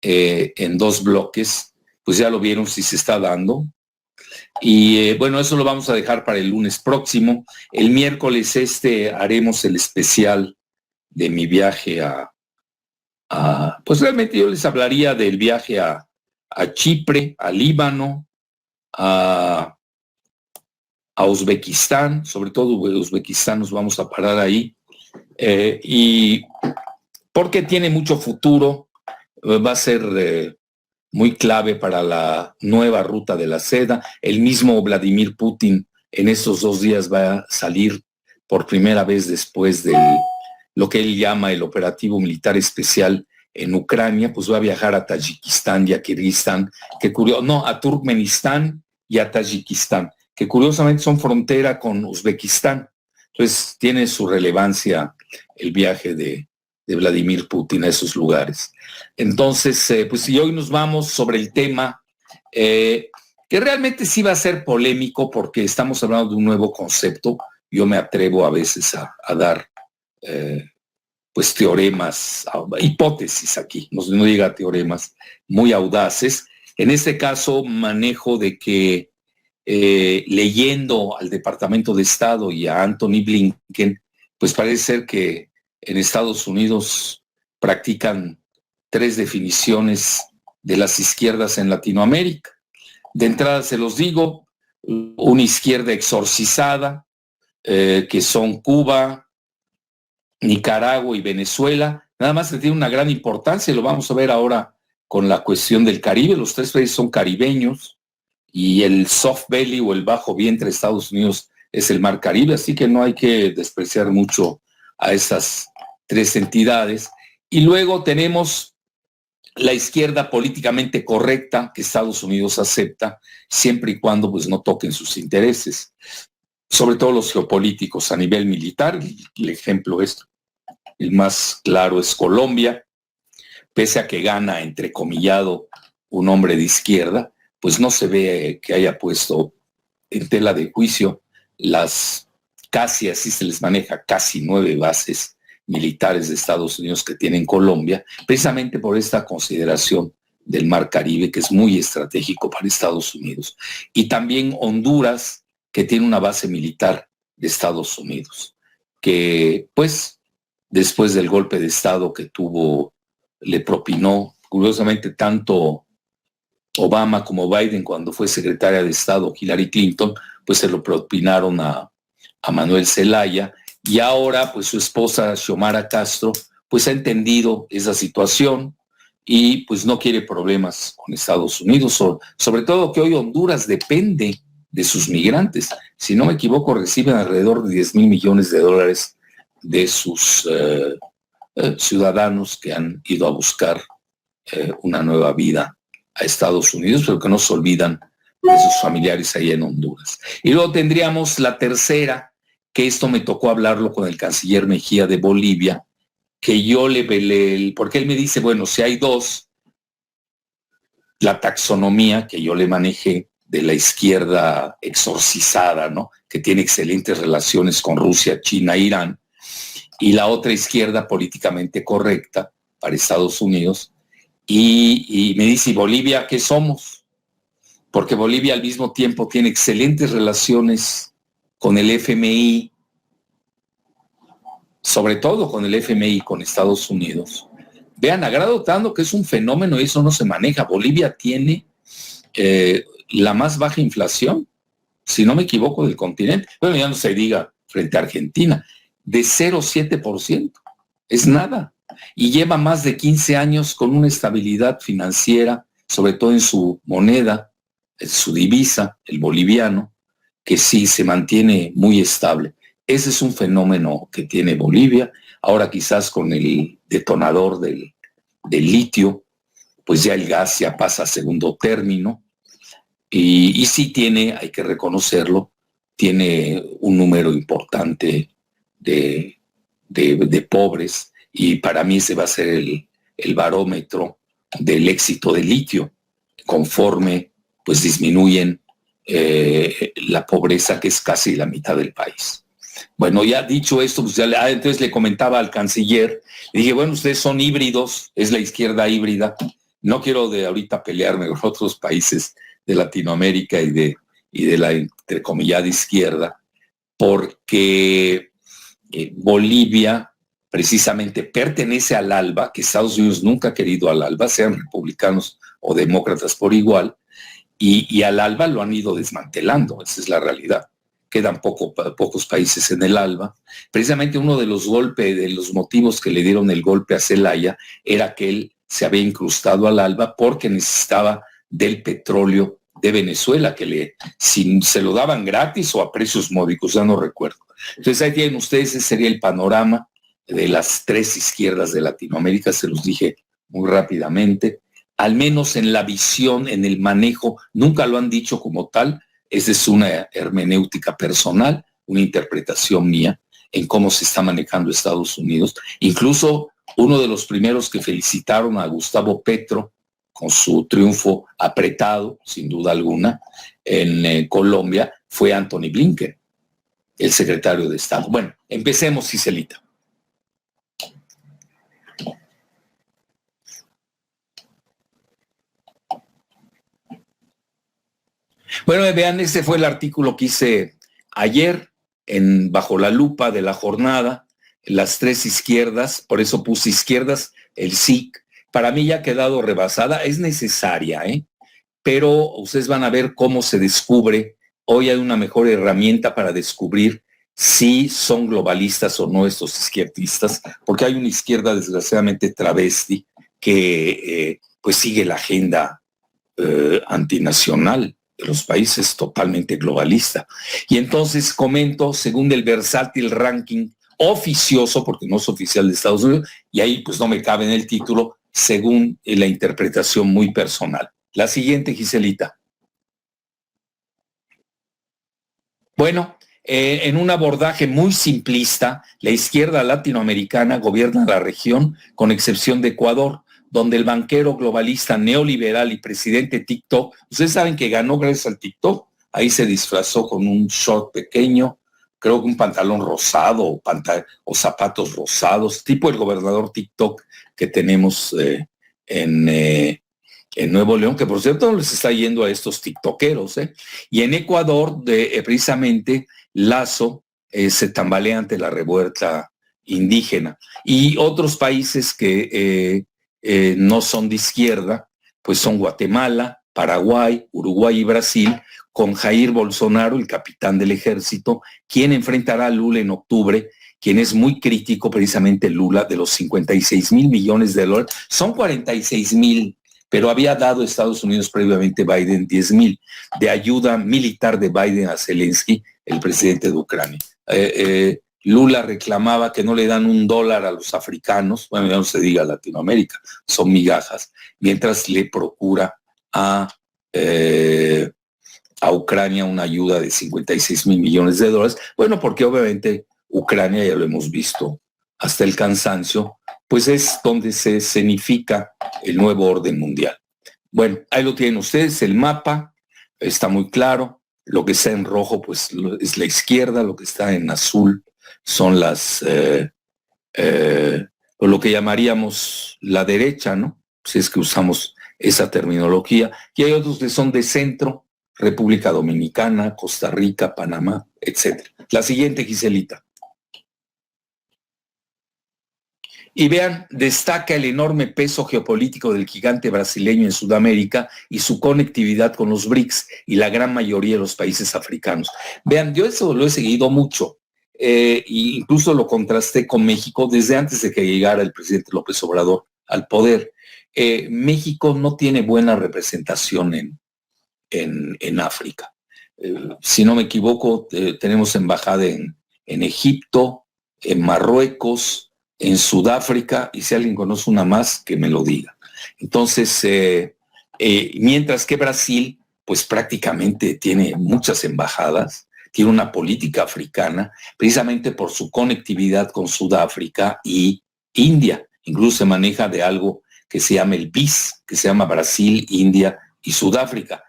en 2 bloques, pues ya lo vieron si se está dando. Y bueno, eso lo vamos a dejar para el lunes próximo. El miércoles haremos el especial de mi viaje pues realmente yo les hablaría del viaje a Chipre, a Líbano, a Uzbekistán, sobre todo Uzbekistán nos vamos a parar ahí, y porque tiene mucho futuro, va a ser muy clave para la nueva ruta de la seda. El mismo Vladimir Putin en estos 2 días va a salir por primera vez después de lo que él llama el operativo militar especial en Ucrania, pues va a viajar a Tayikistán y a Kirguistán, a Turkmenistán y a Tayikistán, que curiosamente son frontera con Uzbekistán. Entonces tiene su relevancia el viaje de Vladimir Putin a esos lugares. Entonces, pues si hoy nos vamos sobre el tema, que realmente sí va a ser polémico porque estamos hablando de un nuevo concepto. Yo me atrevo a veces a dar pues teoremas, hipótesis aquí, no diga teoremas, muy audaces. En este caso manejo de que leyendo al Departamento de Estado y a Anthony Blinken, pues parece ser que en Estados Unidos practican 3 definiciones de las izquierdas en Latinoamérica. De entrada se los digo, una izquierda exorcizada, que son Cuba, Nicaragua y Venezuela, nada más que tiene una gran importancia, lo vamos a ver ahora con la cuestión del Caribe. Los 3 países son caribeños y el soft belly o el bajo vientre de Estados Unidos es el Mar Caribe, así que no hay que despreciar mucho a esas 3 entidades. Y luego tenemos la izquierda políticamente correcta que Estados Unidos acepta siempre y cuando pues no toquen sus intereses, sobre todo los geopolíticos a nivel militar. El ejemplo el más claro es Colombia, pese a que gana, entrecomillado, un hombre de izquierda, pues no se ve que haya puesto en tela de juicio las casi, así se les maneja, casi 9 bases militares de Estados Unidos que tiene en Colombia, precisamente por esta consideración del Mar Caribe, que es muy estratégico para Estados Unidos. Y también Honduras, que tiene una base militar de Estados Unidos, que pues después del golpe de Estado que tuvo, le propinó, curiosamente, tanto Obama como Biden, cuando fue secretaria de Estado Hillary Clinton, pues se lo propinaron a Manuel Zelaya, y ahora pues su esposa Xiomara Castro pues ha entendido esa situación y pues no quiere problemas con Estados Unidos, sobre todo que hoy Honduras depende de sus migrantes. Si no me equivoco, reciben alrededor de $10,000 millones de sus ciudadanos que han ido a buscar una nueva vida a Estados Unidos, pero que no se olvidan de sus familiares ahí en Honduras. Y luego tendríamos la tercera, que esto me tocó hablarlo con el canciller Mejía de Bolivia, que yo porque él me dice, bueno, si hay 2, la taxonomía que yo le manejé de la izquierda exorcizada, ¿no? Que tiene excelentes relaciones con Rusia, China, Irán, y la otra izquierda políticamente correcta para Estados Unidos, y me dice, ¿y Bolivia qué somos? Porque Bolivia al mismo tiempo tiene excelentes relaciones con el FMI, sobre todo con el FMI, con Estados Unidos. Vean, a grado tanto que es un fenómeno y eso no se maneja. Bolivia tiene la más baja inflación, si no me equivoco, del continente. Bueno, ya no se diga frente a Argentina, de 0,7%. Es nada. Y lleva más de 15 años con una estabilidad financiera, sobre todo en su moneda, en su divisa, el boliviano, que sí se mantiene muy estable. Ese es un fenómeno que tiene Bolivia. Ahora quizás con el detonador del litio, pues ya el gas ya pasa a segundo término. Y sí tiene, hay que reconocerlo, tiene un número importante de pobres, y para mí ese va a ser el barómetro del éxito del litio, conforme pues disminuyen la pobreza, que es casi la mitad del país. Bueno, ya dicho esto, pues entonces le comentaba al canciller, le dije, bueno, ustedes son híbridos, es la izquierda híbrida, no quiero de ahorita pelearme con otros países de Latinoamérica y de la entrecomillada izquierda, porque Bolivia precisamente pertenece al ALBA, que Estados Unidos nunca ha querido al ALBA, sean republicanos o demócratas por igual, y al ALBA lo han ido desmantelando, esa es la realidad. Quedan pocos países en el ALBA. Precisamente uno de los motivos que le dieron el golpe a Zelaya era que él se había incrustado al ALBA porque necesitaba del petróleo de Venezuela, que si se lo daban gratis o a precios módicos, ya no recuerdo. Entonces ahí tienen ustedes, ese sería el panorama de las tres izquierdas de Latinoamérica, se los dije muy rápidamente, al menos en la visión, en el manejo, nunca lo han dicho como tal, esa es una hermenéutica personal, una interpretación mía en cómo se está manejando Estados Unidos. Incluso uno de los primeros que felicitaron a Gustavo Petro con su triunfo apretado, sin duda alguna, en Colombia, fue Anthony Blinken, el secretario de Estado. Bueno, empecemos, Giselita. Bueno, vean, ese fue el artículo que hice ayer Bajo la Lupa de la Jornada, las tres izquierdas, por eso puse izquierdas, el SIC. Para mí ya ha quedado rebasada, es necesaria, pero ustedes van a ver cómo se descubre. Hoy hay una mejor herramienta para descubrir si son globalistas o no estos izquierdistas, porque hay una izquierda desgraciadamente travesti que pues sigue la agenda antinacional de los países, totalmente globalista. Y entonces comento, según el versátil ranking oficioso, porque no es oficial de Estados Unidos, y ahí pues no me cabe en el título, según la interpretación muy personal. La siguiente, Giselita. Bueno, en un abordaje muy simplista, la izquierda latinoamericana gobierna la región, con excepción de Ecuador, donde el banquero globalista neoliberal y presidente TikTok, ustedes saben que ganó gracias al TikTok, ahí se disfrazó con un short pequeño, creo que un pantalón rosado o zapatos rosados, tipo el gobernador TikTok que tenemos en Nuevo León, que por cierto les está yendo a estos tiktokeros, y en Ecuador, precisamente, Lazo se tambalea ante la revuelta indígena. Y otros países que no son de izquierda, pues son Guatemala, Paraguay, Uruguay y Brasil, con Jair Bolsonaro, el capitán del ejército, quien enfrentará a Lula en octubre, quien es muy crítico, precisamente Lula, de los 56 mil millones de dólares. Son 46 mil, pero había dado Estados Unidos previamente Biden 10 mil de ayuda militar de Biden a Zelensky, el presidente de Ucrania. Lula reclamaba que no le dan $1 a los africanos, bueno, ya no se diga Latinoamérica, son migajas, mientras le procura a Ucrania una ayuda de 56 mil millones de dólares. Bueno, porque obviamente Ucrania, ya lo hemos visto hasta el cansancio, pues es donde se escenifica el nuevo orden mundial. Bueno, ahí lo tienen ustedes, el mapa está muy claro, lo que está en rojo pues es la izquierda, lo que está en azul son lo que llamaríamos la derecha, ¿no? Si es que usamos esa terminología, y hay otros que son de centro, República Dominicana, Costa Rica, Panamá, etc. La siguiente, Giselita. Y vean, destaca el enorme peso geopolítico del gigante brasileño en Sudamérica y su conectividad con los BRICS y la gran mayoría de los países africanos. Vean, yo eso lo he seguido mucho, e incluso lo contrasté con México desde antes de que llegara el presidente López Obrador al poder. México no tiene buena representación en África. Si no me equivoco, tenemos embajada en Egipto, en Marruecos, en Sudáfrica, y si alguien conoce una más, que me lo diga. Entonces, mientras que Brasil, pues prácticamente tiene muchas embajadas, tiene una política africana, precisamente por su conectividad con Sudáfrica y India. Incluso se maneja de algo que se llama el BIS, que se llama Brasil, India y Sudáfrica.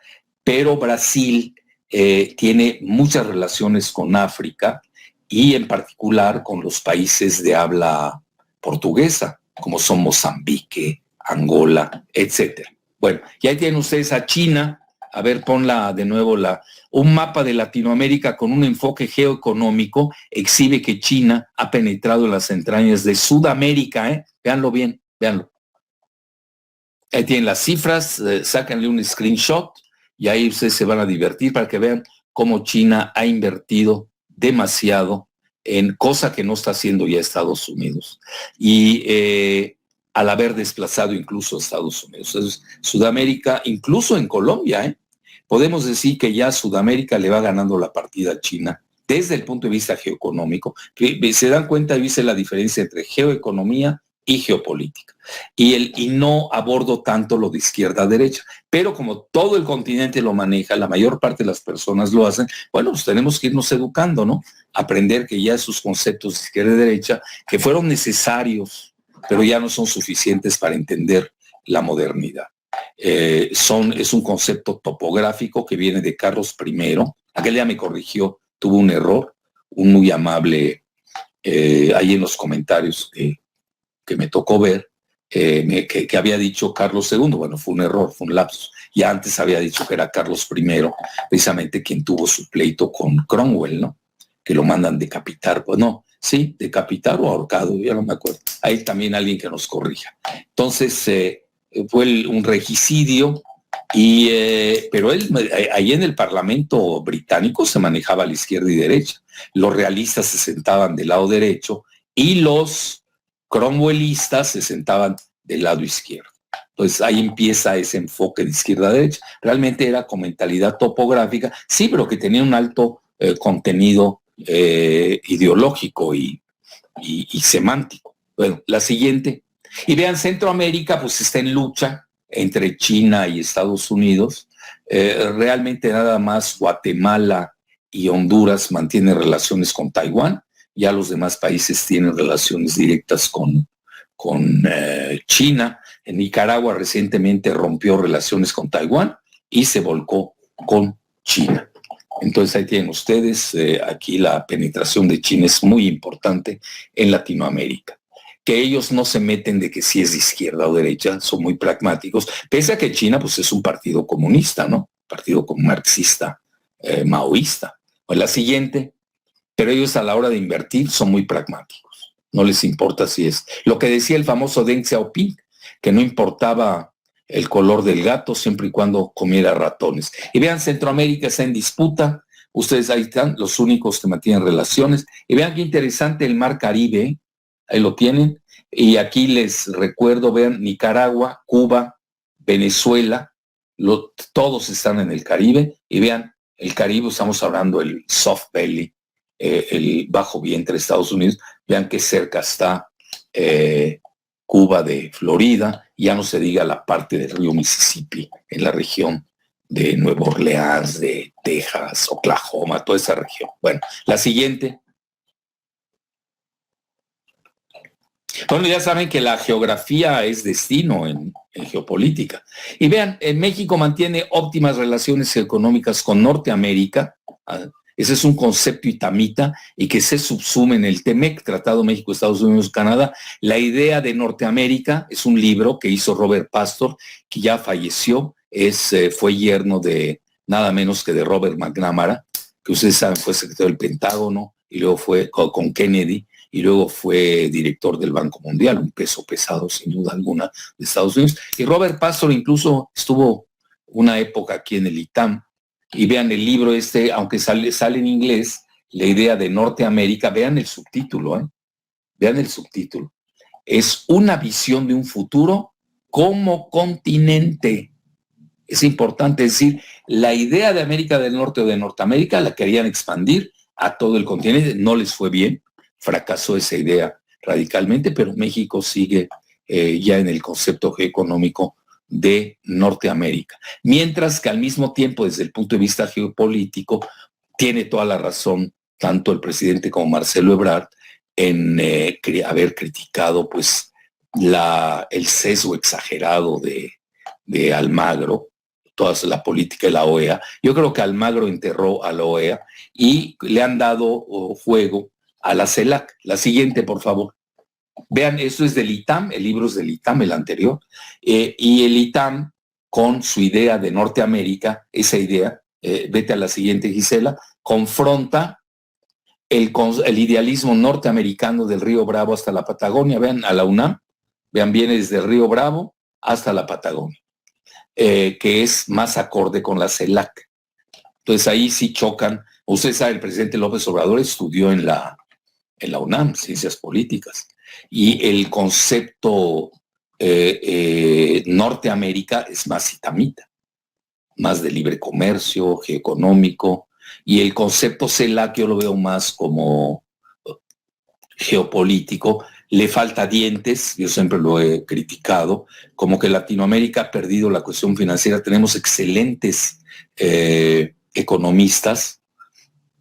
Pero Brasil tiene muchas relaciones con África, y en particular con los países de habla portuguesa, como son Mozambique, Angola, etcétera. Bueno, y ahí tienen ustedes a China. A ver, ponla de nuevo, un mapa de Latinoamérica con un enfoque geoeconómico exhibe que China ha penetrado en las entrañas de Sudamérica, Véanlo bien, véanlo. Ahí tienen las cifras, sácanle un screenshot y ahí ustedes se van a divertir para que vean cómo China ha invertido demasiado en cosa que no está haciendo ya Estados Unidos. Y al haber desplazado incluso a Estados Unidos. Entonces, Sudamérica, incluso en Colombia, podemos decir que ya Sudamérica le va ganando la partida a China desde el punto de vista geoeconómico. Se dan cuenta y dice la diferencia entre geoeconomía y geopolítica. Y no abordo tanto lo de izquierda a derecha, pero como todo el continente lo maneja, la mayor parte de las personas lo hacen, bueno, pues tenemos que irnos educando, ¿no? Aprender que ya esos conceptos de izquierda y derecha, que fueron necesarios, pero ya no son suficientes para entender la modernidad. Es un concepto topográfico que viene de Carlos I. Aquel día me corrigió, tuvo un error, un muy amable, ahí en los comentarios que me tocó ver, que había dicho Carlos II. Bueno, fue un error, fue un lapsus. Y antes había dicho que era Carlos I, precisamente quien tuvo su pleito con Cromwell, ¿no? Que lo mandan decapitar. Pues no, sí, decapitar o ahorcado, ya no me acuerdo. Hay también alguien que nos corrija. Entonces, fue un regicidio, pero ahí en el Parlamento británico se manejaba a la izquierda y derecha. Los realistas se sentaban del lado derecho y los cromwellistas se sentaban del lado izquierdo. Entonces ahí empieza ese enfoque de izquierda a derecha. Realmente era con mentalidad topográfica, sí, pero que tenía un alto contenido ideológico y semántico. Bueno, la siguiente. Y vean, Centroamérica pues está en lucha entre China y Estados Unidos. Realmente nada más Guatemala y Honduras mantienen relaciones con Taiwán. Ya los demás países tienen relaciones directas con China. En Nicaragua recientemente rompió relaciones con Taiwán y se volcó con China. Entonces ahí tienen ustedes, aquí la penetración de China es muy importante en Latinoamérica. Que ellos no se meten de que si es de izquierda o derecha, son muy pragmáticos, pese a que China pues es un partido comunista, ¿no? Partido marxista, maoísta. Pues la siguiente. Pero ellos a la hora de invertir son muy pragmáticos. No les importa si es lo que decía el famoso Deng Xiaoping, que no importaba el color del gato siempre y cuando comiera ratones. Y vean, Centroamérica está en disputa. Ustedes ahí están, los únicos que mantienen relaciones. Y vean qué interesante el Mar Caribe. Ahí lo tienen. Y aquí les recuerdo, vean, Nicaragua, Cuba, Venezuela, todos están en el Caribe. Y vean, el Caribe, estamos hablando del soft belly, el bajo vientre de Estados Unidos. Vean qué cerca está Cuba de Florida, ya no se diga la parte del río Mississippi, en la región de Nueva Orleans, de Texas, Oklahoma, toda esa región. Bueno, la siguiente. Bueno, ya saben que la geografía es destino en geopolítica. Y vean, México mantiene óptimas relaciones económicas con Norteamérica. Ese es un concepto itamita y que se subsume en el TEMEC, Tratado México, Estados Unidos, Canadá. La idea de Norteamérica es un libro que hizo Robert Pastor, que ya falleció, fue yerno de nada menos que de Robert McNamara, que ustedes saben fue secretario del Pentágono y luego fue con Kennedy y luego fue director del Banco Mundial, un peso pesado sin duda alguna de Estados Unidos. Y Robert Pastor incluso estuvo una época aquí en el ITAM. Y vean el libro aunque sale en inglés, la idea de Norteamérica, vean el subtítulo, vean el subtítulo. Es una visión de un futuro como continente. Es importante decir, la idea de América del Norte o de Norteamérica la querían expandir a todo el continente, no les fue bien, fracasó esa idea radicalmente, pero México sigue ya en el concepto geoeconómico de Norteamérica. Mientras que al mismo tiempo, desde el punto de vista geopolítico, tiene toda la razón tanto el presidente como Marcelo Ebrard en haber criticado pues el sesgo exagerado de Almagro, toda la política de la OEA. Yo creo que Almagro enterró a la OEA y le han dado juego a la CELAC. La siguiente, por favor. Vean, eso es del ITAM, el libro es del ITAM, el anterior, y el ITAM con su idea de Norteamérica, esa idea, vete a la siguiente, Gisela, confronta el idealismo norteamericano del Río Bravo hasta la Patagonia. Vean a la UNAM, vean, viene desde el Río Bravo hasta la Patagonia, que es más acorde con la CELAC. Entonces ahí sí chocan. Usted sabe, el presidente López Obrador estudió en la UNAM, Ciencias Políticas, y el concepto Norteamérica es más itamita, más de libre comercio, geoeconómico, y el concepto CELAC yo lo veo más como geopolítico. Le falta dientes, yo siempre lo he criticado, como que Latinoamérica ha perdido la cuestión financiera. Tenemos excelentes economistas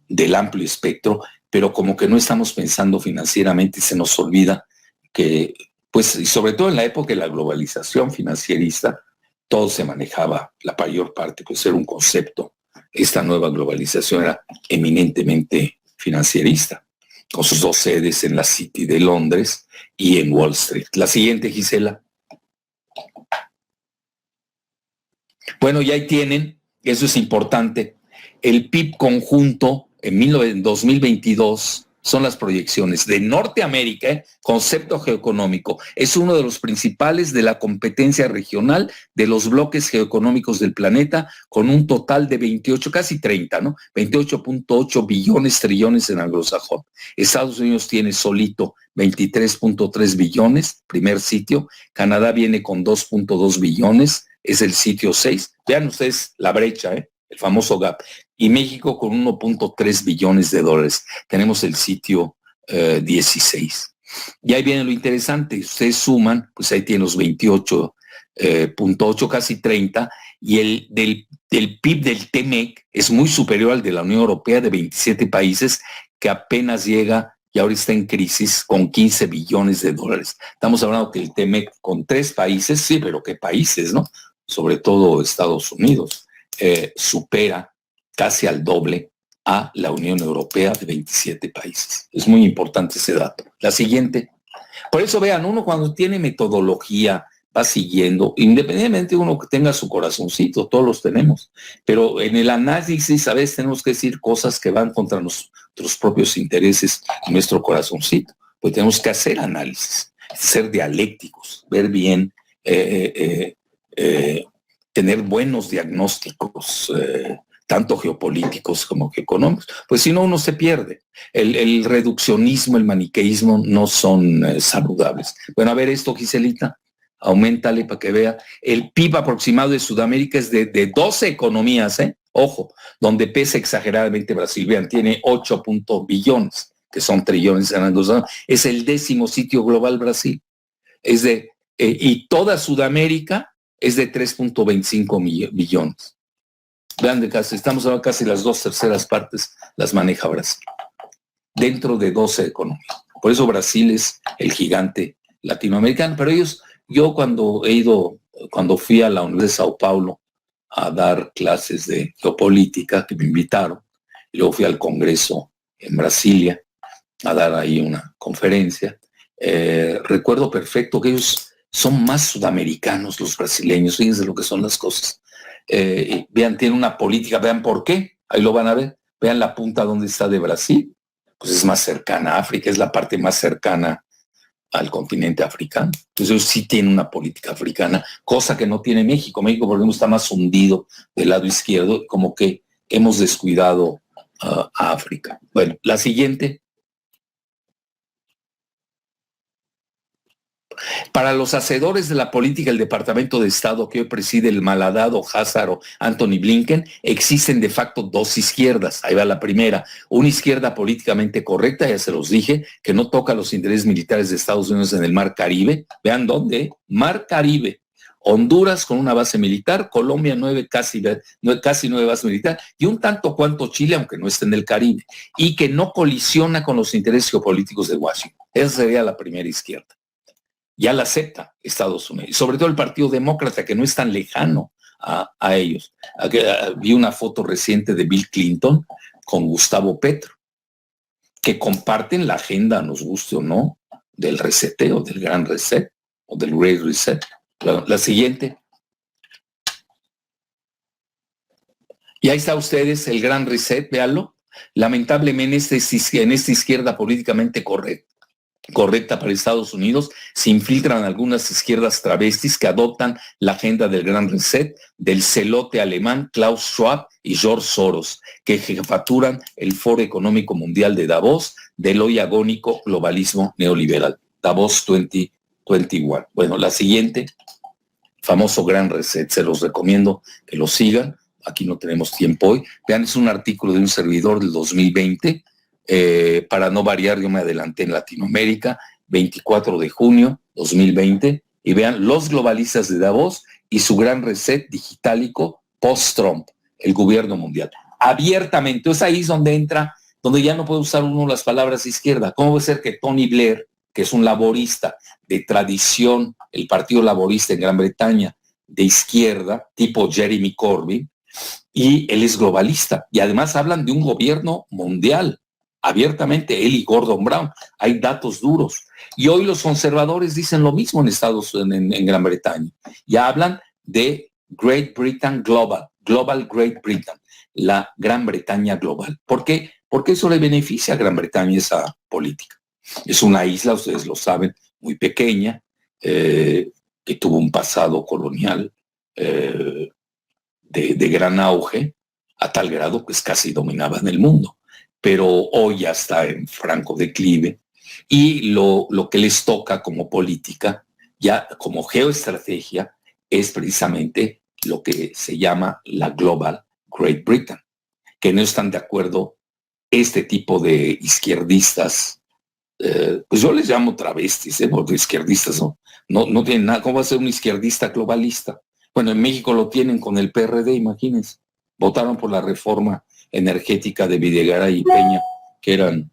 del amplio espectro, pero como que no estamos pensando financieramente y se nos olvida que, pues, y sobre todo en la época de la globalización financierista, todo se manejaba, la mayor parte, pues era un concepto. Esta nueva globalización era eminentemente financierista, con sus dos sedes en la City de Londres y en Wall Street. La siguiente, Gisela. Bueno, ya ahí tienen, eso es importante, el PIB conjunto en 2022 son las proyecciones de Norteamérica, concepto geoeconómico. Es uno de los principales de la competencia regional de los bloques geoeconómicos del planeta, con un total de 28, casi 30, ¿no? 28.8 billones, trillones en anglosajón. Estados Unidos tiene solito 23.3 billones, primer sitio. Canadá viene con 2.2 billones, es el sitio 6. Vean ustedes la brecha, el famoso gap. Y México con 1.3 billones de dólares. Tenemos el sitio 16. Y ahí viene lo interesante. Ustedes suman, pues ahí tienen los 28.8, casi 30, y el del PIB del TEMEC es muy superior al de la Unión Europea, de 27 países, que apenas llega y ahora está en crisis con 15 billones de dólares. Estamos hablando que el TEMEC con 3 países, sí, pero ¿qué países, no? Sobre todo Estados Unidos, supera casi al doble a la Unión Europea de 27 países. Es muy importante ese dato. La siguiente. Por eso vean, uno cuando tiene metodología va siguiendo, independientemente de uno que tenga su corazoncito, todos los tenemos, pero en el análisis a veces tenemos que decir cosas que van contra nuestros propios intereses y nuestro corazoncito. Pues tenemos que hacer análisis, ser dialécticos, ver bien, tener buenos diagnósticos, tanto geopolíticos como económicos, pues si no uno se pierde. El reduccionismo, el maniqueísmo no son saludables. Bueno, a ver esto, Giselita, auméntale para que vea. El PIB aproximado de Sudamérica es de 12 economías, ojo, donde pesa exageradamente Brasil. Vean, tiene 8 billones, que son trillones en los años. Es el 10º sitio global Brasil. Es y toda Sudamérica es de 3.25 billones. Vean, de casi, estamos hablando casi las 2/3 partes las maneja Brasil, dentro de 12 economías. Por eso Brasil es el gigante latinoamericano. Pero yo cuando fui a la Universidad de Sao Paulo a dar clases de geopolítica, que me invitaron, y luego fui al Congreso en Brasilia a dar ahí una conferencia, recuerdo perfecto que ellos son más sudamericanos, los brasileños, fíjense lo que son las cosas. Vean, tiene una política, vean por qué, ahí lo van a ver, vean la punta donde está de Brasil, pues es más cercana a África, es la parte más cercana al continente africano. Entonces sí tiene una política africana, cosa que no tiene México. México, por ejemplo, está más hundido del lado izquierdo, como que hemos descuidado a África. Bueno, la siguiente. Para los hacedores de la política del Departamento de Estado que hoy preside el malhadado Házaro Anthony Blinken, existen de facto dos izquierdas. Ahí va la primera, una izquierda políticamente correcta, ya se los dije, que no toca los intereses militares de Estados Unidos en el Mar Caribe. Vean dónde, Mar Caribe. Honduras con una base militar, Colombia casi 9 bases militares, y un tanto cuanto Chile, aunque no esté en el Caribe, y que no colisiona con los intereses geopolíticos de Washington. Esa sería la primera izquierda. Ya la acepta Estados Unidos, y sobre todo el Partido Demócrata, que no es tan lejano a ellos. Vi una foto reciente de Bill Clinton con Gustavo Petro, que comparten la agenda, nos guste o no, del reseteo, del gran reset o del Great Reset. La siguiente. Y ahí está ustedes, el gran reset, véanlo. Lamentablemente en esta izquierda políticamente correcta para Estados Unidos, se infiltran algunas izquierdas travestis que adoptan la agenda del gran reset del celote alemán Klaus Schwab y George Soros, que jefaturan el Foro Económico Mundial de Davos del hoy agónico globalismo neoliberal. Davos 2021. Bueno, la siguiente, famoso gran reset, se los recomiendo que lo sigan. Aquí no tenemos tiempo hoy. Vean, es un artículo de un servidor del 2020. Para no variar, yo me adelanté en Latinoamérica, 24 de junio 2020, y vean los globalistas de Davos y su gran reset digitálico post-Trump, el gobierno mundial. Abiertamente, es ahí donde entra, donde ya no puede usar uno las palabras izquierda. ¿Cómo puede ser que Tony Blair, que es un laborista de tradición, el Partido Laborista en Gran Bretaña, de izquierda, tipo Jeremy Corbyn, y él es globalista, y además hablan de un gobierno mundial, abiertamente, él y Gordon Brown, hay datos duros, y hoy los conservadores dicen lo mismo en Gran Bretaña, ya hablan de Great Britain Global Great Britain, la Gran Bretaña global. ¿Por qué? Porque eso le beneficia a Gran Bretaña esa política. Es una isla, ustedes lo saben, muy pequeña, que tuvo un pasado colonial de gran auge, a tal grado que casi dominaban el mundo, pero hoy ya está en franco declive, y lo que les toca como política, ya como geoestrategia, es precisamente lo que se llama la Global Great Britain, que no están de acuerdo este tipo de izquierdistas, pues yo les llamo travestis, porque izquierdistas no tienen nada. ¿Cómo va a ser un izquierdista globalista? Bueno, en México lo tienen con el PRD, imagínense. Votaron por la reforma energética de Videgaray y Peña, que eran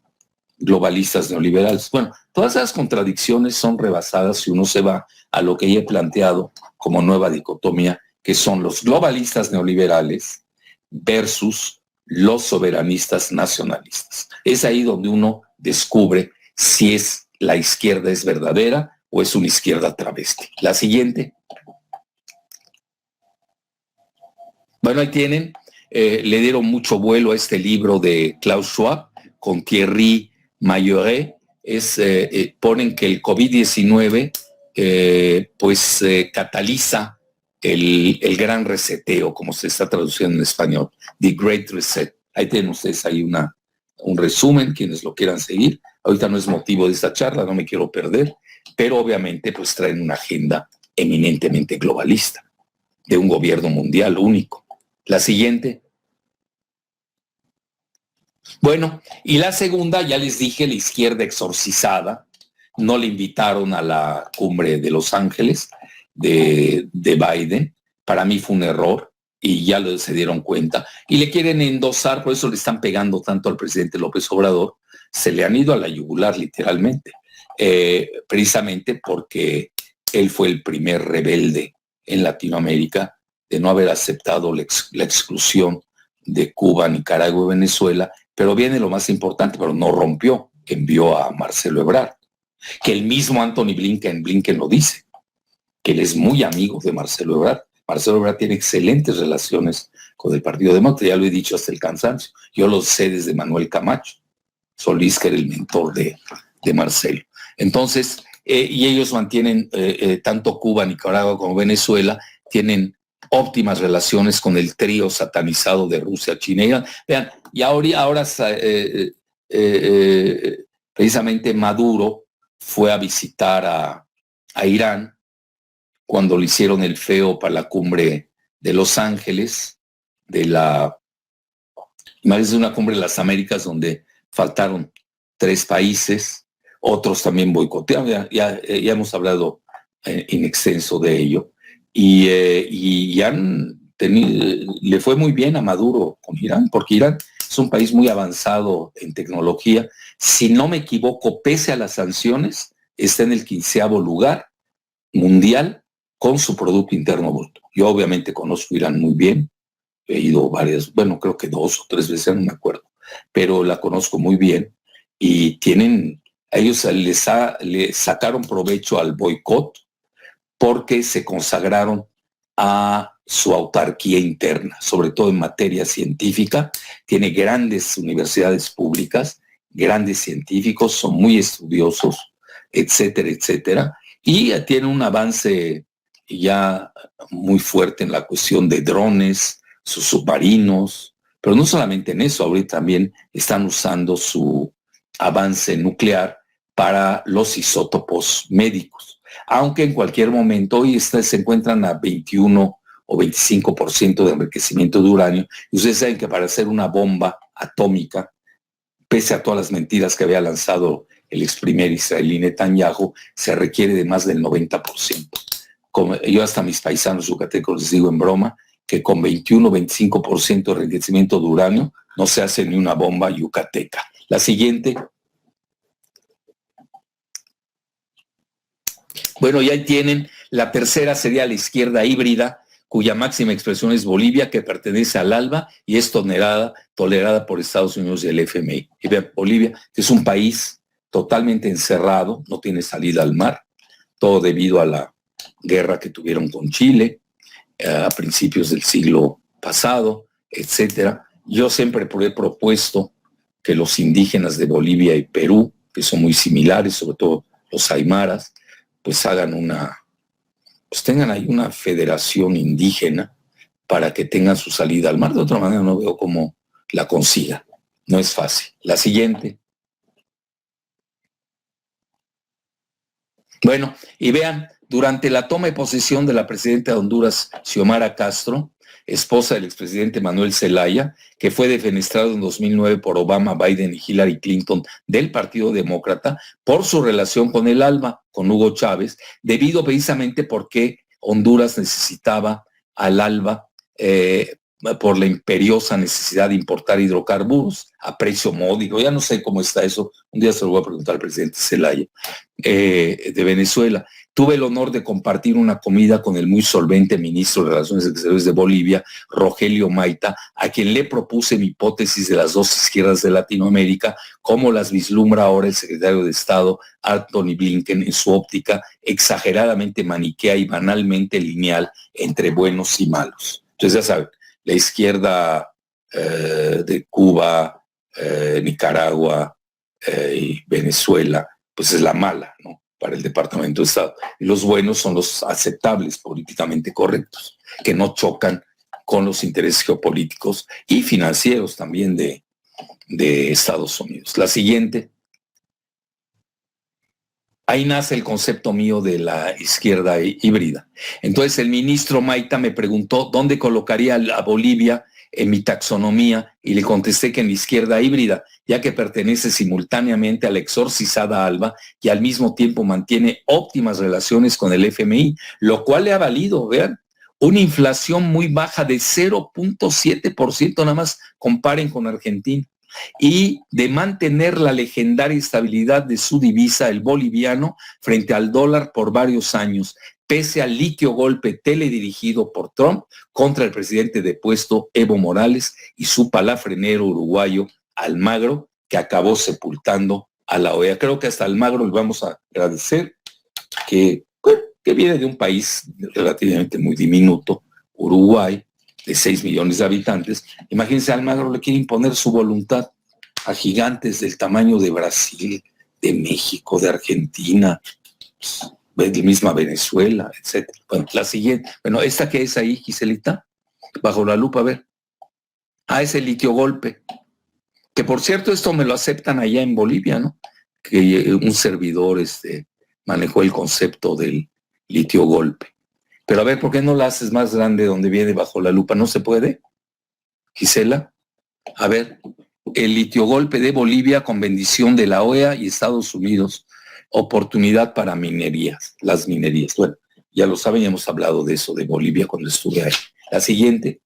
globalistas neoliberales. Bueno, todas esas contradicciones son rebasadas si uno se va a lo que ya he planteado como nueva dicotomía, que son los globalistas neoliberales versus los soberanistas nacionalistas. Es ahí donde uno descubre si es la izquierda es verdadera o es una izquierda travesti. La siguiente. Bueno, ahí tienen, le dieron mucho vuelo a este libro de Klaus Schwab con Thierry Mayoret. Ponen que el COVID-19 cataliza el gran reseteo, como se está traduciendo en español, The Great Reset. Ahí tienen ustedes ahí un resumen, quienes lo quieran seguir. Ahorita no es motivo de esta charla, no me quiero perder, pero obviamente pues traen una agenda eminentemente globalista, de un gobierno mundial único. La siguiente. Bueno, y la segunda, ya les dije, la izquierda exorcizada. No le invitaron a la cumbre de Los Ángeles de Biden. Para mí fue un error y ya se dieron cuenta. Y le quieren endosar, por eso le están pegando tanto al presidente López Obrador. Se le han ido a la yugular literalmente, precisamente porque él fue el primer rebelde en Latinoamérica de no haber aceptado la exclusión de Cuba, Nicaragua y Venezuela, pero viene lo más importante, pero no rompió, envió a Marcelo Ebrard, que el mismo Anthony Blinken lo dice, que él es muy amigo de Marcelo Ebrard. Marcelo Ebrard tiene excelentes relaciones con el Partido Demócrata, ya lo he dicho hasta el cansancio, yo lo sé desde Manuel Camacho Solís, que era el mentor de Marcelo. Entonces, y ellos mantienen, tanto Cuba, Nicaragua como Venezuela, tienen óptimas relaciones con el trío satanizado de Rusia, China y Irán. Vean, y ahora precisamente Maduro fue a visitar a Irán cuando le hicieron el feo para la cumbre de Los Ángeles, imagínense, una cumbre de las Américas donde faltaron 3 países, otros también boicotearon, ya hemos hablado en extenso de ello. Y le fue muy bien a Maduro con Irán, porque Irán es un país muy avanzado en tecnología. Si no me equivoco, pese a las sanciones, está en el 15º lugar mundial con su Producto Interno Bruto. Yo obviamente conozco Irán muy bien, he ido creo que 2 o 3 veces, no me acuerdo, pero la conozco muy bien, y tienen Ellos le sacaron provecho al boicot porque se consagraron a su autarquía interna, sobre todo en materia científica. Tiene grandes universidades públicas, grandes científicos, son muy estudiosos, etcétera, etcétera, y tiene un avance ya muy fuerte en la cuestión de drones, sus submarinos, pero no solamente en eso, ahorita también están usando su avance nuclear para los isótopos médicos, aunque en cualquier momento hoy se encuentran a 21 o 25% de enriquecimiento de uranio, y ustedes saben que para hacer una bomba atómica, pese a todas las mentiras que había lanzado el ex primer israelí Netanyahu, se requiere de más del 90%. Como yo hasta a mis paisanos yucatecos les digo en broma que con 21 o 25% de enriquecimiento de uranio no se hace ni una bomba yucateca. La siguiente. Bueno, ya tienen. La tercera sería la izquierda híbrida, cuya máxima expresión es Bolivia, que pertenece al ALBA y es tolerada por Estados Unidos y el FMI. Y vean, Bolivia es un país totalmente encerrado, no tiene salida al mar, todo debido a la guerra que tuvieron con Chile a principios del siglo pasado, etcétera. Yo siempre he propuesto que los indígenas de Bolivia y Perú, que son muy similares, sobre todo los aymaras, pues tengan ahí una federación indígena para que tengan su salida al mar. De otra manera no veo cómo la consiga. No es fácil. La siguiente. Bueno, y vean, durante la toma de posesión de la presidenta de Honduras, Xiomara Castro, esposa del expresidente Manuel Zelaya, que fue defenestrado en 2009 por Obama, Biden y Hillary Clinton del Partido Demócrata por su relación con el ALBA, con Hugo Chávez, debido precisamente porque Honduras necesitaba al ALBA por la imperiosa necesidad de importar hidrocarburos a precio módico. Ya no sé cómo está eso, un día se lo voy a preguntar al presidente Zelaya, de Venezuela. Tuve el honor de compartir una comida con el muy solvente ministro de Relaciones Exteriores de Bolivia, Rogelio Maita, a quien le propuse mi hipótesis de las dos izquierdas de Latinoamérica, como las vislumbra ahora el secretario de Estado, Antony Blinken, en su óptica exageradamente maniquea y banalmente lineal entre buenos y malos. Entonces, ya saben, la izquierda de Cuba, Nicaragua y Venezuela, pues es la mala, ¿no?, para el Departamento de Estado. Y los buenos son los aceptables, políticamente correctos, que no chocan con los intereses geopolíticos y financieros también de Estados Unidos. La siguiente. Ahí nace el concepto mío de la izquierda híbrida. Entonces el ministro Maita me preguntó dónde colocaría a Bolivia en mi taxonomía y le contesté que en la izquierda híbrida, ya que pertenece simultáneamente a la exorcizada ALBA y al mismo tiempo mantiene óptimas relaciones con el FMI, lo cual le ha valido, vean, una inflación muy baja de 0.7%, nada más comparen con Argentina, y de mantener la legendaria estabilidad de su divisa, el boliviano, frente al dólar por varios años, pese al litio golpe teledirigido por Trump contra el presidente depuesto Evo Morales y su palafrenero uruguayo Almagro, que acabó sepultando a la OEA. Creo que hasta Almagro le vamos a agradecer que viene de un país relativamente muy diminuto, Uruguay, de 6 millones de habitantes. Imagínense, Almagro le quiere imponer su voluntad a gigantes del tamaño de Brasil, de México, de Argentina, de misma Venezuela, etc. Bueno, la siguiente. Bueno, esta que es ahí, Giselita, bajo la lupa, a ver. Es el litio golpe. Que por cierto, esto me lo aceptan allá en Bolivia, ¿no? Que un servidor manejó el concepto del litio golpe. Pero a ver, ¿por qué no la haces más grande donde viene bajo la lupa? ¿No se puede, Gisela? A ver, el litiogolpe de Bolivia con bendición de la OEA y Estados Unidos. Oportunidad para minerías, las minerías. Bueno, ya lo saben, ya hemos hablado de eso, de Bolivia cuando estuve ahí. La siguiente.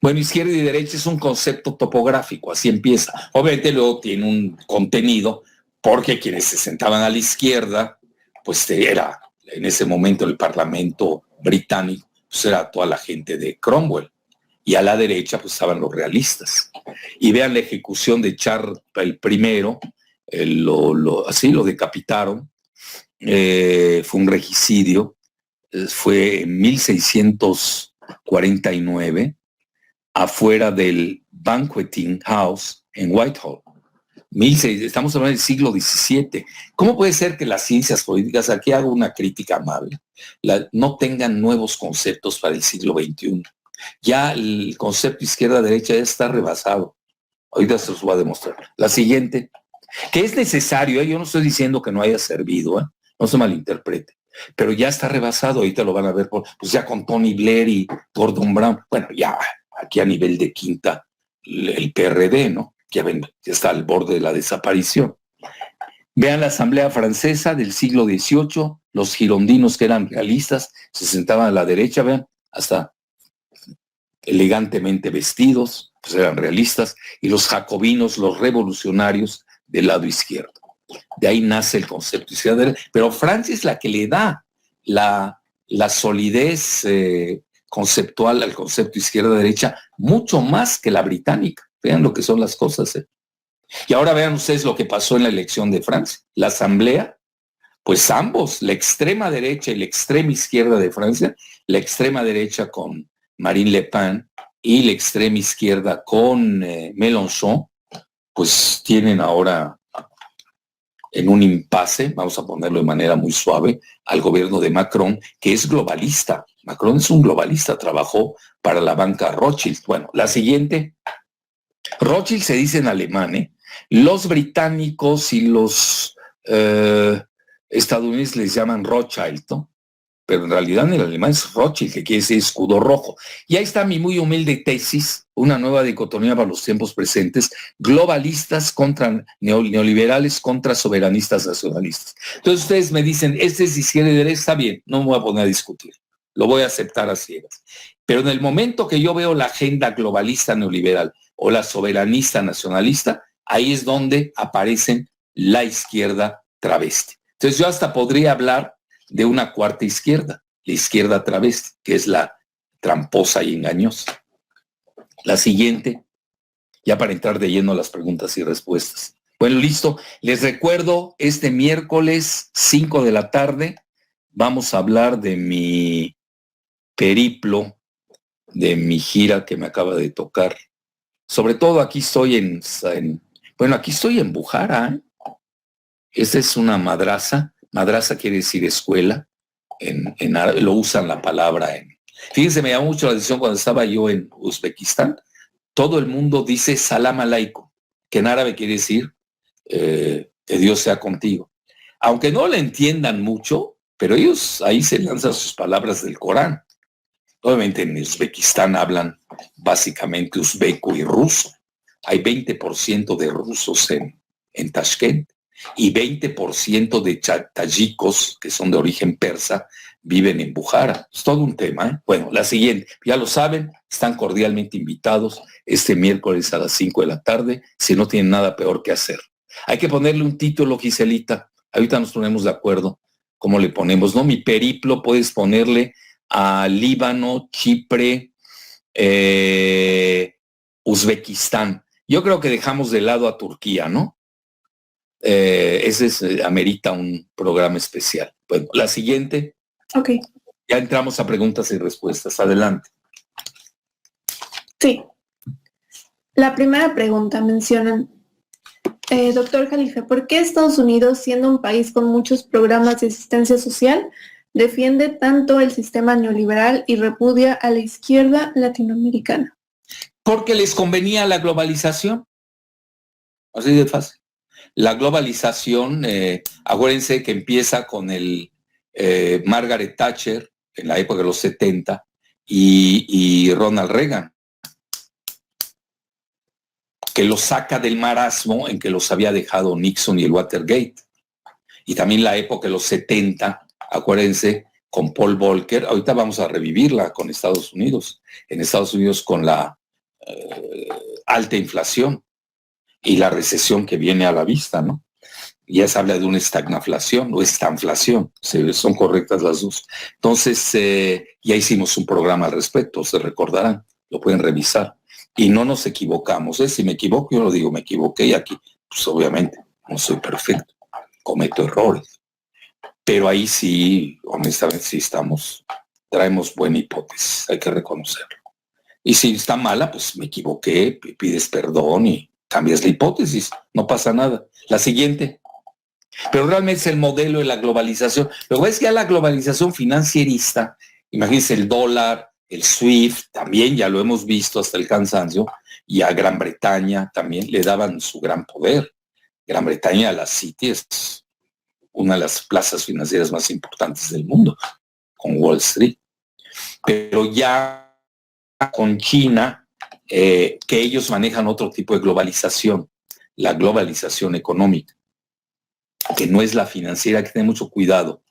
Bueno, izquierda y derecha es un concepto topográfico, así empieza. Obviamente luego tiene un contenido, porque quienes se sentaban a la izquierda, pues era en ese momento el Parlamento británico, pues era toda la gente de Cromwell. y a la derecha pues estaban los realistas. Y vean la ejecución de Charles el primero, así lo decapitaron, fue un regicidio, fue en 1649, afuera del Banqueting House en Whitehall. Estamos hablando del siglo XVII. ¿Cómo puede ser que las ciencias políticas, aquí hago una crítica amable, no tengan nuevos conceptos para el siglo XXI? Ya el concepto izquierda-derecha ya está rebasado. Ahorita se los voy a demostrar. La siguiente, que es necesario, yo no estoy diciendo que no haya servido, no se malinterprete, pero ya está rebasado. Ahorita lo van a ver pues ya con Tony Blair y Gordon Brown. Bueno, ya aquí a nivel de quinta, el PRD, ¿no? Ya está al borde de la desaparición. Vean la Asamblea Francesa del siglo XVIII, los girondinos que eran realistas se sentaban a la derecha, vean, hasta elegantemente vestidos, pues eran realistas, y los jacobinos, los revolucionarios del lado izquierdo. De ahí nace el concepto izquierda, pero Francia es la que le da la solidez conceptual al concepto izquierda-derecha mucho más que la británica. Vean lo que son las cosas. Y ahora vean ustedes lo que pasó en la elección de Francia. La Asamblea, pues ambos, la extrema derecha y la extrema izquierda de Francia, la extrema derecha con Marine Le Pen y la extrema izquierda con Mélenchon, pues tienen ahora en un impasse, vamos a ponerlo de manera muy suave, al gobierno de Macron, que es globalista. Macron es un globalista, trabajó para la banca Rothschild. Bueno, la siguiente, Rothschild se dice en alemán, Los británicos y los estadounidenses les llaman Rothschild, ¿no? Pero en realidad en el alemán es Rothschild, que quiere decir escudo rojo. Y ahí está mi muy humilde tesis, una nueva dicotomía para los tiempos presentes, globalistas contra neoliberales contra soberanistas nacionalistas. Entonces ustedes me dicen, este es izquierda y derecha, está bien, no me voy a poner a discutir, lo voy a aceptar a ciegas. Pero en el momento que yo veo la agenda globalista neoliberal o la soberanista nacionalista, ahí es donde aparecen la izquierda travesti. Entonces yo hasta podría hablar de una cuarta izquierda, la izquierda travesti, que es la tramposa y engañosa. La siguiente, ya para entrar de lleno a las preguntas y respuestas. Bueno, listo. Les recuerdo, este miércoles 5 de la tarde vamos a hablar de mi periplo, de mi gira que me acaba de tocar. Sobre todo aquí estoy aquí estoy en Bujara. Esta es una madrasa. Madrasa quiere decir escuela. En árabe, lo usan la palabra. Fíjense, me llamó mucho la atención cuando estaba yo en Uzbekistán. Todo el mundo dice salam alaikum, que en árabe quiere decir que Dios sea contigo. Aunque no le entiendan mucho, pero ellos ahí se lanzan sus palabras del Corán. Obviamente en Uzbekistán hablan básicamente uzbeco y ruso. Hay 20% de rusos en Tashkent y 20% de tayikos, que son de origen persa, viven en Bujara. Es todo un tema. Bueno, la siguiente, ya lo saben, están cordialmente invitados este miércoles a las 5 de la tarde, si no tienen nada peor que hacer. Hay que ponerle un título, Giselita. Ahorita nos ponemos de acuerdo cómo le ponemos, ¿no? Mi periplo, puedes ponerle a Líbano, Chipre, Uzbekistán. Yo creo que dejamos de lado a Turquía, ¿no? Amerita un programa especial. Bueno, la siguiente. Ok. Ya entramos a preguntas y respuestas. Adelante. Sí. La primera pregunta mencionan, doctor Jalife, ¿por qué Estados Unidos, siendo un país con muchos programas de asistencia social, defiende tanto el sistema neoliberal y repudia a la izquierda latinoamericana? Porque les convenía la globalización. Así de fácil. La globalización, acuérdense que empieza con el Margaret Thatcher en la época de los 70 y Ronald Reagan, que los saca del marasmo en que los había dejado Nixon y el Watergate. Y también la época de los 70, acuérdense, con Paul Volcker. Ahorita vamos a revivirla con Estados Unidos. En Estados Unidos con la alta inflación y la recesión que viene a la vista, ¿no? Ya se habla de una estagflación o estanflación, son correctas las dos. Entonces, ya hicimos un programa al respecto, se recordarán, lo pueden revisar. Y no nos equivocamos, ¿eh? Si me equivoco, yo lo digo, me equivoqué, y aquí, pues obviamente, no soy perfecto, cometo errores. Pero ahí sí, honestamente, sí traemos buena hipótesis, hay que reconocerlo. Y si está mala, pues me equivoqué, pides perdón y cambias la hipótesis, no pasa nada. La siguiente. Pero realmente es el modelo de la globalización. Lo que es que ya la globalización financierista, imagínense el dólar, el SWIFT, también ya lo hemos visto hasta el cansancio, y a Gran Bretaña también le daban su gran poder. Gran Bretaña, la City, es una de las plazas financieras más importantes del mundo, con Wall Street. Pero ya con China, que ellos manejan otro tipo de globalización, la globalización económica, que no es la financiera, hay que tener mucho cuidado,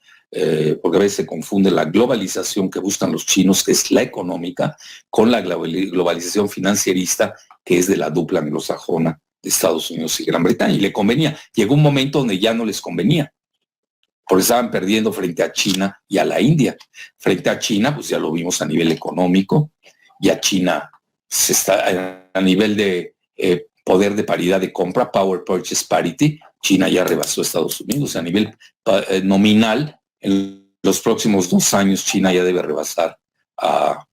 porque a veces se confunde la globalización que buscan los chinos, que es la económica, con la globalización financierista, que es de la dupla anglosajona de Estados Unidos y Gran Bretaña. Y le convenía. Llegó un momento donde ya no les convenía, porque estaban perdiendo frente a China y a la India. Frente a China, pues ya lo vimos a nivel económico, ya China se está a nivel de poder de paridad de compra, Power Purchase Parity, China ya rebasó a Estados Unidos. A nivel nominal, en los próximos 2 años China ya debe rebasar a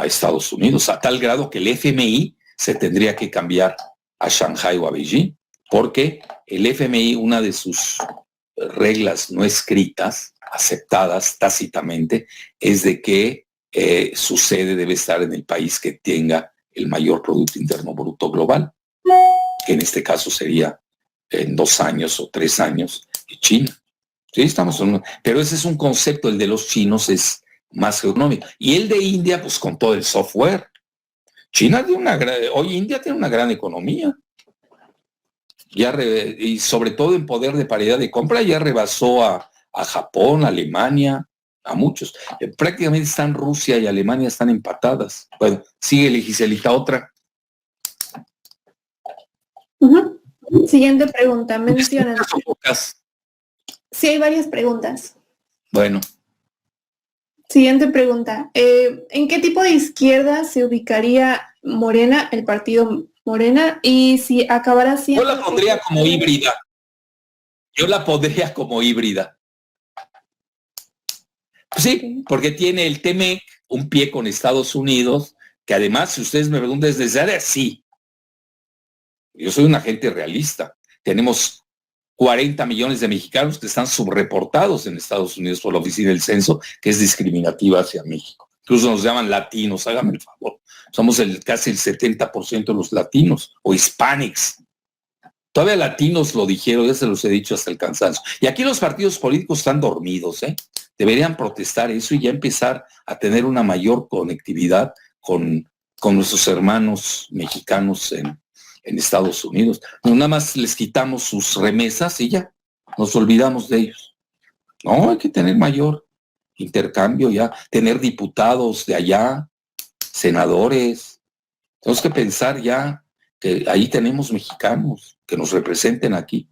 Estados Unidos, a tal grado que el FMI se tendría que cambiar a Shanghai o a Beijing, porque el FMI, una de sus reglas no escritas, aceptadas tácitamente, es de que su sede debe estar en el país que tenga el mayor Producto Interno Bruto global, que en este caso sería en 2 años o 3 años China. Sí, pero ese es un concepto, el de los chinos es más económico. Y el de India, pues con todo el software. Hoy India tiene una gran economía. Y sobre todo en poder de paridad de compra, ya rebasó a Japón, a Alemania, a muchos. Prácticamente están Rusia y Alemania están empatadas. Bueno, sigue, Giselita, otra. Siguiente pregunta. Mencionan. Sí, hay varias preguntas. Bueno. Siguiente pregunta. ¿En qué tipo de izquierda se ubicaría Morena, el partido Morena, y si acabará siendo... Yo la pondría como híbrida. Sí, porque tiene el TEMEC, un pie con Estados Unidos, que además, si ustedes me preguntan desde área, sí. Yo soy un agente realista. Tenemos 40 millones de mexicanos que están subreportados en Estados Unidos por la Oficina del Censo, que es discriminativa hacia México. Incluso nos llaman latinos, hágame el favor. Somos casi el 70% de los latinos, o hispanics. Todavía latinos lo dijeron, ya se los he dicho hasta el cansancio. Y aquí los partidos políticos están dormidos, ¿eh? Deberían protestar eso y ya empezar a tener una mayor conectividad con nuestros hermanos mexicanos en Estados Unidos. No, nada más les quitamos sus remesas y ya, nos olvidamos de ellos. No, hay que tener mayor intercambio ya, tener diputados de allá, senadores. Tenemos que pensar ya que ahí tenemos mexicanos que nos representen aquí.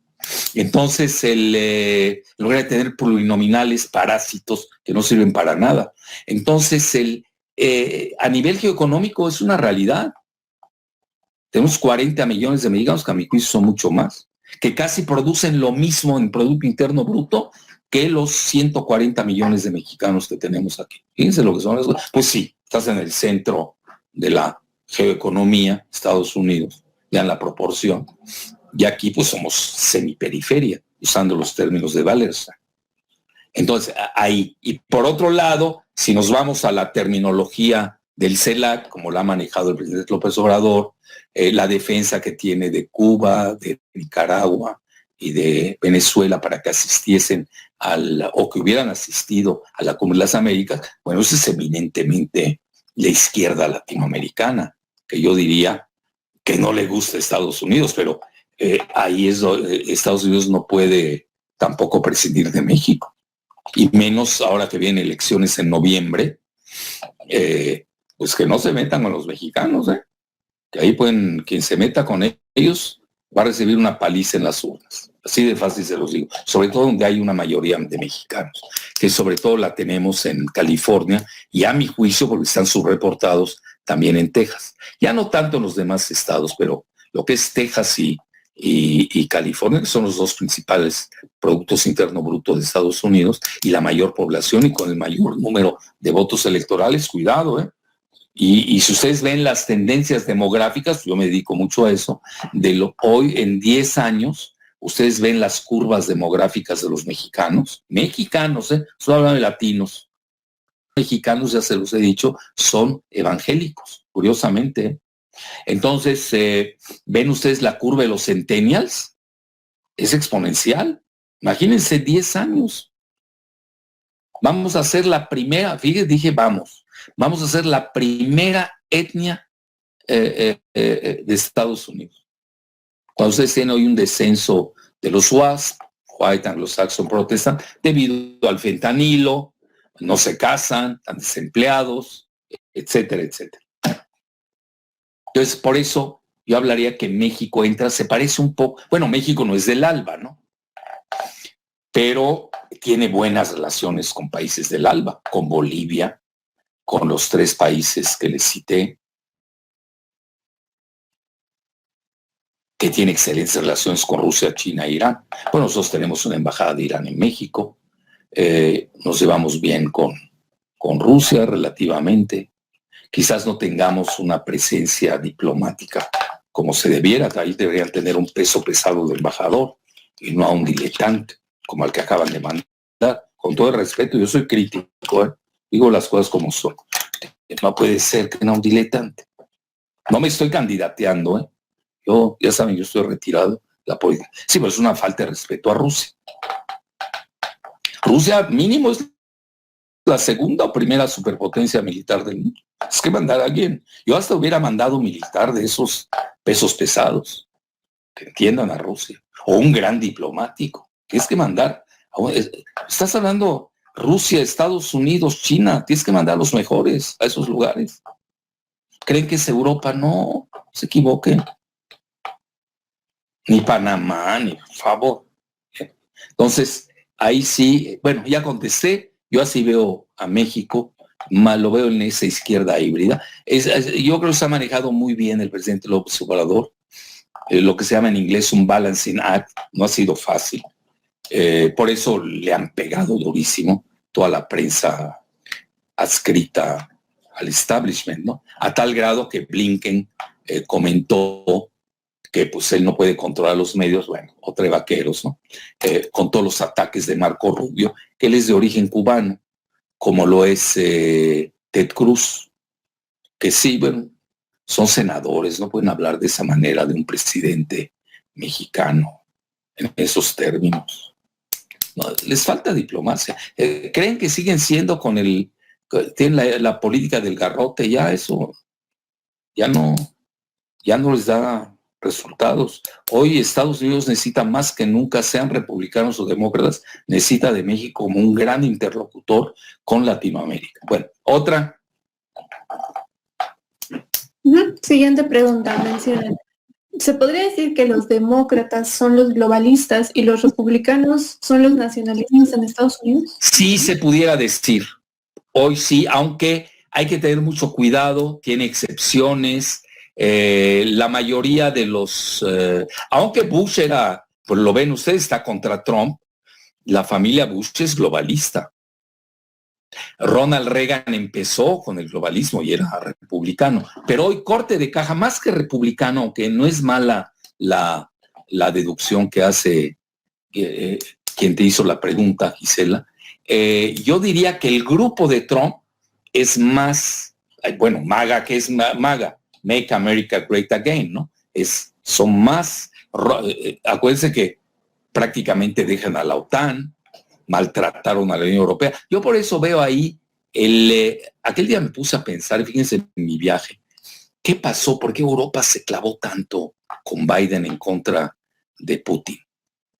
Entonces, en lugar de tener plurinominales parásitos que no sirven para nada. Entonces, a nivel geoeconómico es una realidad. Tenemos 40 millones de mexicanos, que a mi juicio son mucho más, que casi producen lo mismo en Producto Interno Bruto que los 140 millones de mexicanos que tenemos aquí. Fíjense lo que son las cosas. Pues sí, estás en el centro de la geoeconomía, Estados Unidos, ya en la proporción. Y aquí pues somos semiperiferia, usando los términos de Wallerstein. Entonces, ahí. Y por otro lado, si nos vamos a la terminología del CELAC, como la ha manejado el presidente López Obrador, la defensa que tiene de Cuba, de Nicaragua y de Venezuela para que asistiesen o que hubieran asistido a la Cumbre de las Américas, bueno, eso es eminentemente la izquierda latinoamericana, que yo diría que no le gusta a Estados Unidos, pero ahí es donde Estados Unidos no puede tampoco prescindir de México, y menos ahora que vienen elecciones en noviembre, pues que no se metan con los mexicanos, que ahí quien se meta con ellos va a recibir una paliza en las urnas. Así de fácil se los digo. Sobre todo donde hay una mayoría de mexicanos, que sobre todo la tenemos en California, y a mi juicio, porque están subreportados, también en Texas. Ya no tanto en los demás estados, pero lo que es Texas y California, que son los dos principales productos internos brutos de Estados Unidos y la mayor población y con el mayor número de votos electorales, cuidado, ¿eh? Y si ustedes ven las tendencias demográficas, yo me dedico mucho a eso, hoy en 10 años, ustedes ven las curvas demográficas de los mexicanos, estoy hablando de latinos, mexicanos, ya se los he dicho, son evangélicos, curiosamente, ¿eh? Entonces, ven ustedes la curva de los centennials, es exponencial. Imagínense 10 años. Vamos a ser la primera, fíjense, dije vamos a ser la primera etnia de Estados Unidos. Cuando ustedes tienen hoy un descenso de los WASP, White Anglo-Saxon Protestant, debido al fentanilo, no se casan, están desempleados, etcétera, etcétera. Entonces, por eso yo hablaría que México se parece un poco, bueno, México no es del ALBA, ¿no? Pero tiene buenas relaciones con países del ALBA, con Bolivia, con los 3 países que les cité, que tiene excelentes relaciones con Rusia, China e Irán. Bueno, nosotros tenemos una embajada de Irán en México, nos llevamos bien con Rusia relativamente. Quizás no tengamos una presencia diplomática como se debiera, ahí deberían tener un peso pesado de embajador y no a un diletante como el que acaban de mandar. Con todo el respeto, yo soy crítico, digo las cosas como son. No puede ser que no un diletante. No me estoy candidateando, Yo, ya saben, yo estoy retirado de la política. Sí, pero es una falta de respeto a Rusia. Rusia mínimo es la segunda o primera superpotencia militar del mundo. Es que mandar a alguien. Yo hasta hubiera mandado un militar de esos pesos pesados, que entiendan a Rusia, o un gran diplomático, que es que mandar. Estás hablando Rusia, Estados Unidos, China, tienes que mandar a los mejores a esos lugares. ¿Creen que es Europa? No, se equivoquen. Ni Panamá, ni por favor. Entonces, ahí sí, bueno, ya contesté, yo así veo a México, lo veo en esa izquierda híbrida. Yo creo que se ha manejado muy bien el presidente López Obrador, lo que se llama en inglés un balancing act, no ha sido fácil. Por eso le han pegado durísimo toda la prensa adscrita al establishment, ¿no? A tal grado que Blinken comentó que pues él no puede controlar los medios, bueno, otra de vaqueros, ¿no? Con todos los ataques de Marco Rubio, que él es de origen cubano, como lo es Ted Cruz, que sí, bueno, son senadores, no pueden hablar de esa manera de un presidente mexicano en esos términos. No, les falta diplomacia. ¿Creen que siguen siendo tienen la política del garrote? Ya eso, ya no les da resultados. Hoy Estados Unidos necesita más que nunca, sean republicanos o demócratas, necesita de México como un gran interlocutor con Latinoamérica. Bueno, otra. Siguiente pregunta, mencionan. ¿Se podría decir que los demócratas son los globalistas y los republicanos son los nacionalistas en Estados Unidos? Sí, se pudiera decir. Hoy sí, aunque hay que tener mucho cuidado, tiene excepciones. La mayoría de aunque Bush pues lo ven ustedes, está contra Trump, la familia Bush es globalista. Ronald Reagan empezó con el globalismo y era republicano, pero hoy corte de caja, más que republicano, aunque no es mala la deducción que hace quien te hizo la pregunta, Gisela, yo diría que el grupo de Trump es más, bueno, MAGA, que es MAGA, Make America Great Again, ¿no? Son más, acuérdense que prácticamente dejan a la OTAN, maltrataron a la Unión Europea. Yo por eso veo ahí, aquel día me puse a pensar, fíjense en mi viaje, ¿qué pasó? ¿Por qué Europa se clavó tanto con Biden en contra de Putin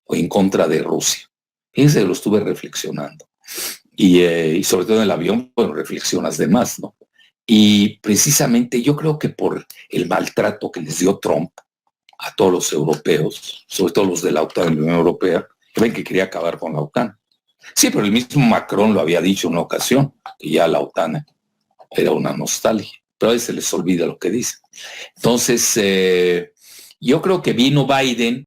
o en contra de Rusia? Fíjense, lo estuve reflexionando. Y sobre todo en el avión, bueno, reflexionas de más, ¿no? Y precisamente yo creo que por el maltrato que les dio Trump a todos los europeos, sobre todo los de la OTAN y la Unión Europea, que ven que quería acabar con la OTAN. Sí, pero el mismo Macron lo había dicho en una ocasión, que ya la OTAN era una nostalgia. pero a veces se les olvida lo que dicen. Entonces, yo creo que vino Biden